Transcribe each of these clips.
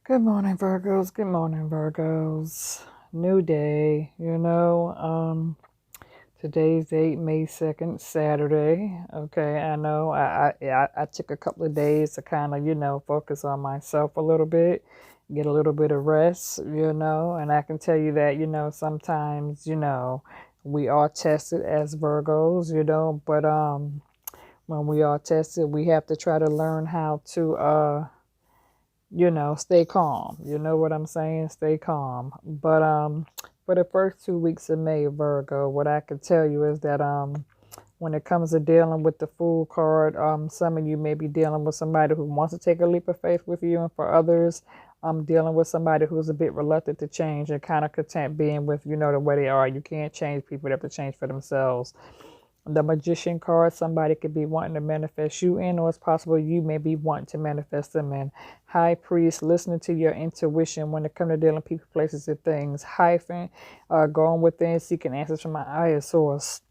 Good morning, Virgos. Good morning, Virgos. New day, today's date, May 2nd, Saturday. Okay, I know I took a couple of days to kind of, focus on myself a little bit, get a little bit of rest, and I can tell you that, sometimes, we are tested as Virgos, but when we are tested, we have to try to learn how to stay calm. You know what I'm saying? Stay calm. But for the first 2 weeks of May, Virgo, what I can tell you is that when it comes to dealing with the Fool card, some of you may be dealing with somebody who wants to take a leap of faith with you, and for others, I'm dealing with somebody who's a bit reluctant to change and kind of content being with, the way they are. You can't change people, they have to change for themselves. The Magician card, somebody could be wanting to manifest you in, or it's possible you may be wanting to manifest them in. High Priest, listening to your intuition when it comes to dealing with people, places, and things. Hyphen, going within, seeking answers from my higher source.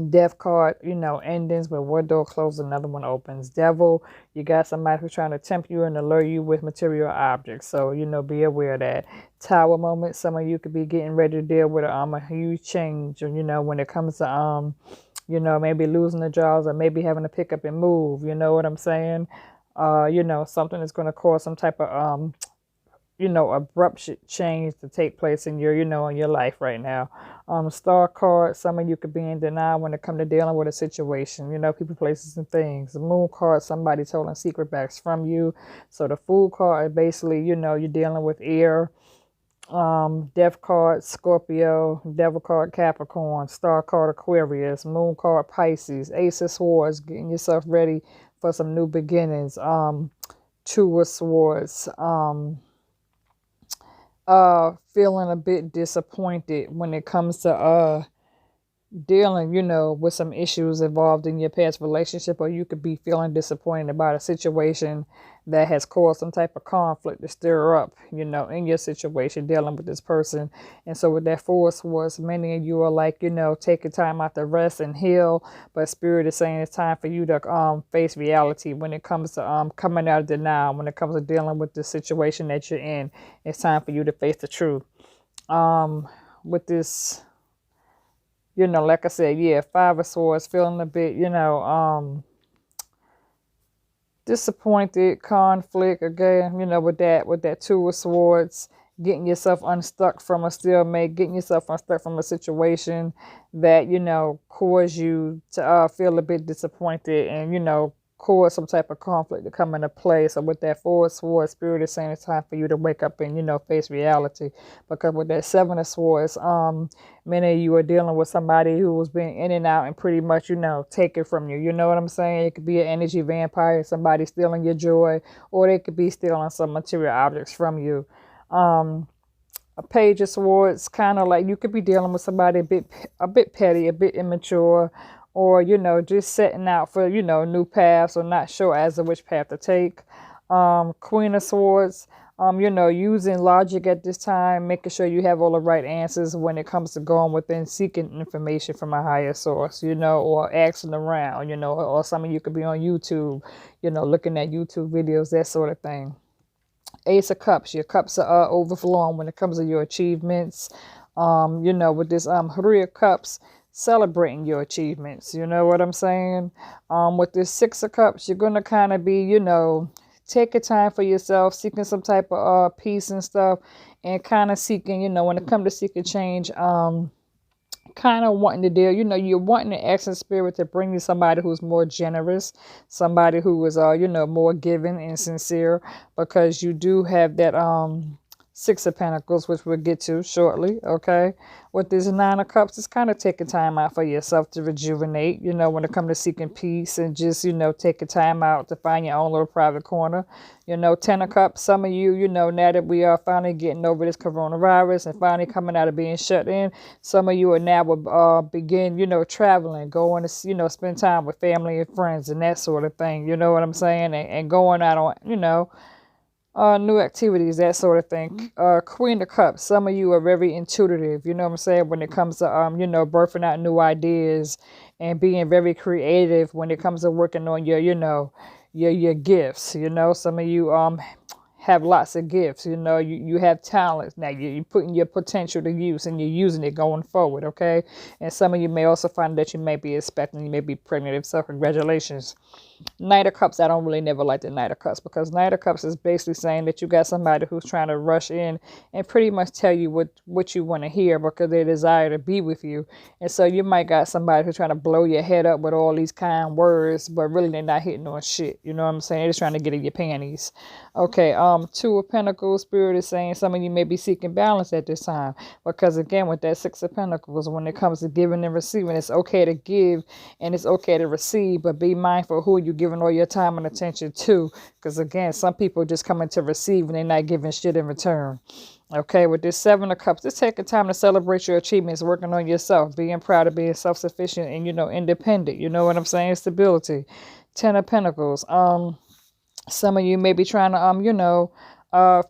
Death card, endings, but one door closes, another one opens. Devil, you got somebody who's trying to tempt you and allure you with material objects. So, be aware of that. Tower moment, some of you could be getting ready to deal with a huge change, when it comes to, maybe losing the jobs or maybe having to pick up and move. You know what I'm saying? Something is going to cause some type of, abrupt change to take place in your, in your life right now. Star card, some of you could be in denial when it comes to dealing with a situation, people, places, and things. The Moon card, somebody's holding secret backs from you. So the Fool card, basically, you're dealing with air. Death card, Scorpio. Devil card, Capricorn. Star card, Aquarius. Moon card, Pisces. Ace of Swords, getting yourself ready for some new beginnings. Two of Swords. Feeling a bit disappointed when it comes to dealing, with some issues involved in your past relationship, or you could be feeling disappointed about a situation that has caused some type of conflict to stir up, in your situation dealing with this person. And so with that Four of Swords, many of you are like, taking time out to rest and heal, but Spirit is saying it's time for you to face reality when it comes to coming out of denial, when it comes to dealing with the situation that you're in. It's time for you to face the truth. With this, like I said, yeah, Five of Swords, feeling a bit, disappointed, conflict again, with that Two of Swords, getting yourself unstuck from a stalemate, getting yourself unstuck from a situation that, caused you to feel a bit disappointed and, cause some type of conflict to come into play. So with that Four of Swords, Spirit is saying it's time for you to wake up and, face reality. Because with that Seven of Swords, many of you are dealing with somebody who has been in and out and pretty much, take it from you. You know what I'm saying? It could be an energy vampire, somebody stealing your joy, or they could be stealing some material objects from you. A Page of Swords, kind of like you could be dealing with somebody a bit petty, a bit immature, or, just setting out for, new paths or not sure as to which path to take. Queen of Swords, using logic at this time, making sure you have all the right answers when it comes to going within, seeking information from a higher source, or asking around, or some of you could be on YouTube, looking at YouTube videos, that sort of thing. Ace of Cups, your cups are overflowing when it comes to your achievements. With this Three of Cups, celebrating your achievements. You know what I'm saying? With this Six of Cups, you're going to kind of be, taking time for yourself, seeking some type of peace and stuff, and kind of seeking, when it comes to seeking change, kind of wanting to deal, you're wanting the action spirit to bring you somebody who's more generous, somebody who is, more giving and sincere, because you do have that, Six of Pentacles, which we'll get to shortly, okay? With this Nine of Cups, it's kind of taking time out for yourself to rejuvenate, when it comes to seeking peace and just, taking time out to find your own little private corner. Ten of Cups, some of you, now that we are finally getting over this coronavirus and finally coming out of being shut in, some of you are now will begin, traveling, going to, spend time with family and friends and that sort of thing, you know what I'm saying? And going out on, new activities, that sort of thing. Queen of Cups, some of you are very intuitive, you know what I'm saying, when it comes to, birthing out new ideas and being very creative when it comes to working on your, your gifts, some of you, have lots of gifts. You have talents. Now you're putting your potential to use and you're using it going forward, okay? And some of you may also find that you may be expecting, you may be pregnant. If so, congratulations. Knight of Cups, I don't really never like the Knight of Cups, because Knight of Cups is basically saying that you got somebody who's trying to rush in and pretty much tell you what you want to hear because they desire to be with you. And so you might got somebody who's trying to blow your head up with all these kind words, but really they're not hitting on shit. You know what I'm saying? They're just trying to get in your panties. Okay, Two of Pentacles, Spirit is saying some of you may be seeking balance at this time, because again, with that Six of Pentacles, when it comes to giving and receiving, it's okay to give and it's okay to receive, but be mindful who you're giving all your time and attention to, because again, some people just coming to receive and they're not giving shit in return. Okay, with this Seven of Cups, just taking time to celebrate your achievements, working on yourself, being proud of being self-sufficient and, independent. You know what I'm saying? Stability. Ten of Pentacles. Some of you may be trying to,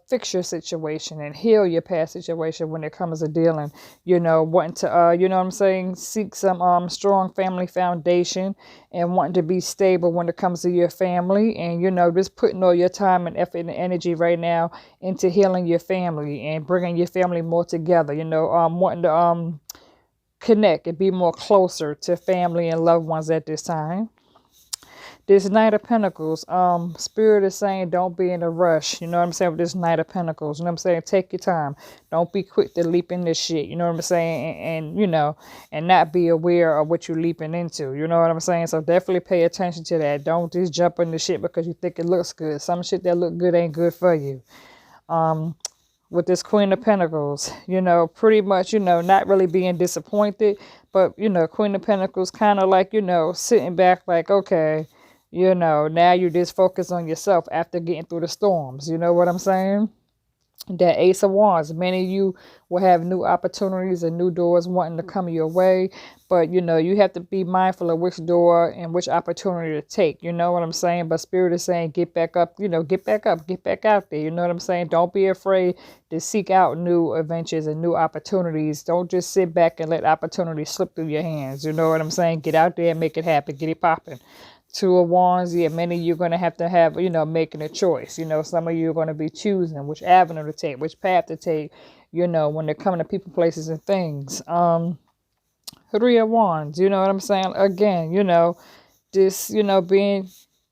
fix your situation and heal your past situation when it comes to dealing, wanting to, what I'm saying, seek some strong family foundation and wanting to be stable when it comes to your family. And, just putting all your time and effort and energy right now into healing your family and bringing your family more together, wanting to connect and be more closer to family and loved ones at this time. This Knight of Pentacles, Spirit is saying don't be in a rush. You know what I'm saying? With this Knight of Pentacles, you know what I'm saying? Take your time. Don't be quick to leap in this shit. You know what I'm saying? And not be aware of what you're leaping into. You know what I'm saying? So definitely pay attention to that. Don't just jump in the shit because you think it looks good. Some shit that look good ain't good for you. With this Queen of Pentacles, pretty much, not really being disappointed, but, Queen of Pentacles kind of like, sitting back like, okay, now you just focus on yourself after getting through the storms. You know what I'm saying? That Ace of Wands, many of you will have new opportunities and new doors wanting to come your way. But, you have to be mindful of which door and which opportunity to take. You know what I'm saying? But Spirit is saying get back up, get back up, get back out there. You know what I'm saying? Don't be afraid to seek out new adventures and new opportunities. Don't just sit back and let opportunities slip through your hands. You know what I'm saying? Get out there and make it happen. Get it popping. Two of Wands, yeah, many of you are going to have, making a choice. Some of you are going to be choosing which avenue to take, which path to take, when they're coming to people, places, and things. Three of Wands, you know what I'm saying? Again, just,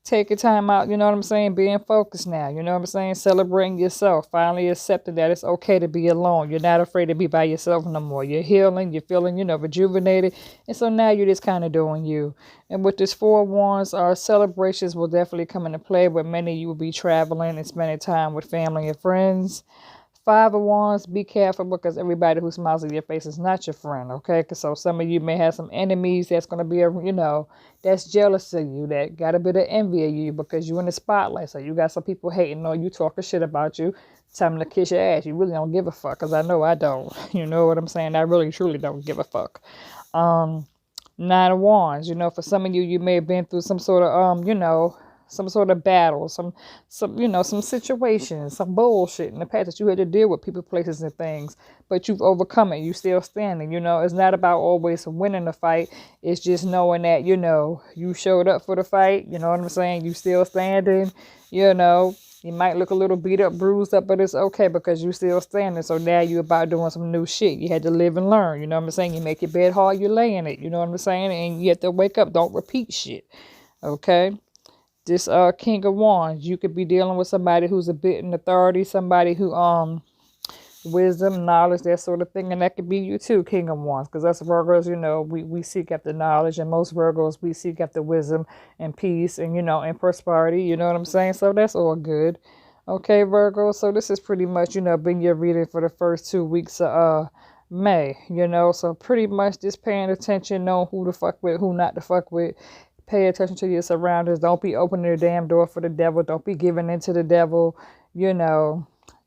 taking time out, you know what I'm saying? Being focused now, you know what I'm saying? Celebrating yourself, finally accepting that it's okay to be alone. You're not afraid to be by yourself no more. You're healing, you're feeling, rejuvenated. And so now you're just kind of doing you. And with this Four of Wands, our celebrations will definitely come into play, where many of you will be traveling and spending time with family and friends. Five of Wands, be careful, because everybody who smiles at your face is not your friend, okay? Because so some of you may have some enemies that's going to be, that's jealous of you, that got a bit of envy of you because you're in the spotlight. So you got some people hating on you, talking shit about you, telling them to kiss your ass. You really don't give a fuck, because I know I don't. You know what I'm saying? I really, truly don't give a fuck. Nine of Wands, for some of you, you may have been through some sort of, some sort of battle, some situations, some bullshit in the past that you had to deal with, people, places, and things, but you've overcome it. You still standing. It's not about always winning the fight. It's just knowing that, you showed up for the fight. You know what I'm saying? You still standing. You might look a little beat up, bruised up, but it's okay because you still standing. So now you're about doing some new shit. You had to live and learn. You know what I'm saying? You make your bed hard, you lay in it. You know what I'm saying? And you have to wake up. Don't repeat shit. Okay? This King of Wands, you could be dealing with somebody who's a bit in authority, somebody who wisdom, knowledge, that sort of thing, and that could be you too, King of Wands, because us Virgos, we seek after knowledge, and most Virgos, we seek after wisdom and peace and, and prosperity. You know what I'm saying? So that's all good. Okay, Virgo, so this is pretty much, being your reading for the first 2 weeks of May, so pretty much just paying attention, knowing who to fuck with, who not to fuck with. Pay attention to your surroundings. Don't be opening the damn door for the devil. Don't be giving in to the devil.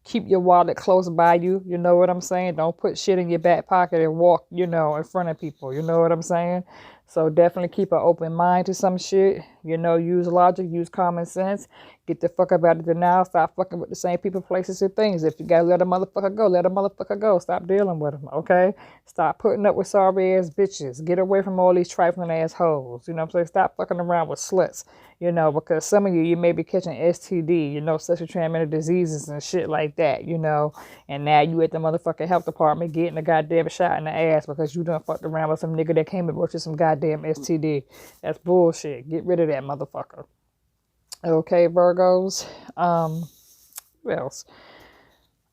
Keep your wallet close by you. You know what I'm saying? Don't put shit in your back pocket and walk, in front of people. You know what I'm saying? So definitely keep an open mind to some shit. Use logic, use common sense. Get the fuck up out of there now. Stop fucking with the same people, places, and things. If you gotta let a motherfucker go, let a motherfucker go. Stop dealing with them, okay? Stop putting up with sorry ass bitches. Get away from all these trifling ass hoes. You know what I'm saying? Stop fucking around with sluts. You know, because some of you may be catching STD, you know, sexually transmitted diseases and shit like that, you know. And now you at the motherfucking health department getting a goddamn shot in the ass because you done fucked around with some nigga that came and brought you some goddamn STD. That's bullshit. Get rid of that motherfucker. Okay, Virgos. What else?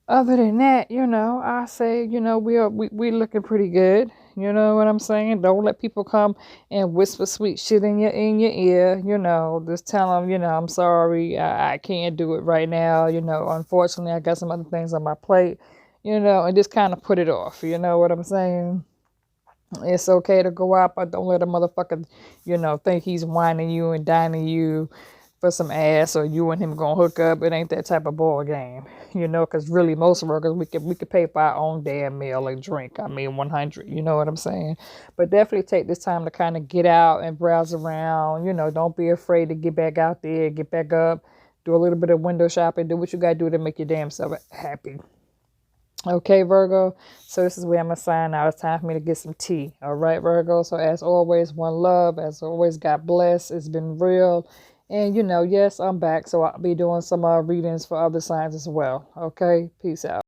Other than that, you know, I say, you know, we looking pretty good. You know what I'm saying? Don't let people come and whisper sweet shit in your ear. You know, just tell them, you know, I'm sorry, I can't do it right now. You know, unfortunately, I got some other things on my plate. You know, and just kind of put it off. You know what I'm saying? It's okay to go out, but don't let a motherfucker, you know, think he's whining you and dining you for some ass, or you and him gonna hook up. It ain't that type of ball game, you know, because really most workers, we could pay for our own damn meal and drink. I mean, 100, you know what I'm saying? But definitely take this time to kind of get out and browse around. You know, don't be afraid to get back out there, get back up, do a little bit of window shopping, do what you gotta do to make your damn self happy. Okay, Virgo. So this is where I'm going to sign out. It's time for me to get some tea. All right, Virgo. So as always, one love. As always, God bless. It's been real. And, you know, yes, I'm back. So I'll be doing some readings for other signs as well. Okay, peace out.